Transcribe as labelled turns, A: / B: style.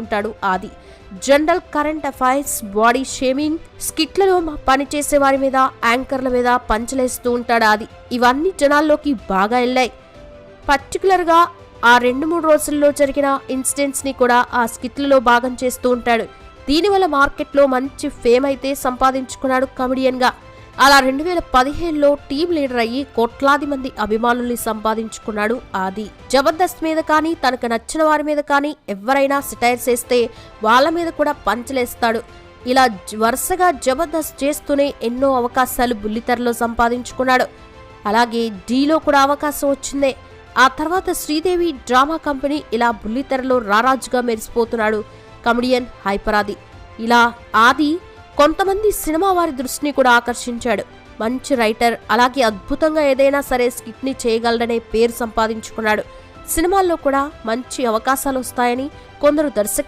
A: ఉంటాడు Aadi. General current affairs, body shaming, స్కిట్లలో పనిచేసే వారి మీద, యాంకర్ల మీద పంచలేస్తూ ఉంటాడు ఆది. ఇవన్నీ జనాల్లోకి బాగా వెళ్ళాయి. పర్టికులర్గా ఆ 2-3 రోజుల్లో జరిగిన ఇన్సిడెంట్స్ ని కూడా ఆ స్కిట్లలో భాగం చేస్తూ ఉంటాడు. దీనివల్ల మార్కెట్లో మంచి ఫేమ్ అయితే సంపాదించుకున్నాడు కమెడియన్ గా. అలా 2015లో టీం లీడర్ అయ్యి కోట్లాది మంది అభిమానుల్ని సంపాదించుకున్నాడు ఆది. జబర్దస్త్ మీద కానీ, తనకు నచ్చిన వారి మీద కానీ ఎవరైనా సిటైర్స్ వేస్తే వాళ్ళ మీద కూడా పంచలేస్తాడు. ఇలా వరుసగా జబర్దస్త్ చేస్తూనే ఎన్నో అవకాశాలు బుల్లితెరలో సంపాదించుకున్నాడు. అలాగే డీలో కూడా అవకాశం వచ్చిందే. ఆ తర్వాత శ్రీదేవి డ్రామా కంపెనీ, ఇలా బుల్లితెరలో రారాజుగా మెరిసిపోతున్నాడు కమెడియన్ హైపర్ ఆది. ఇలా ఆది కొంతమంది సినిమా వారి దృష్టిని కూడా ఆకర్షించాడు. మంచి రైటర్, అలాగే అద్భుతంగా ఏదైనా సరే స్కిట్ ని చేయగలడనే పేరు సంపాదించుకున్నాడు. సినిమాల్లో కూడా మంచి అవకాశాలు వస్తాయని కొందరు దర్శకులు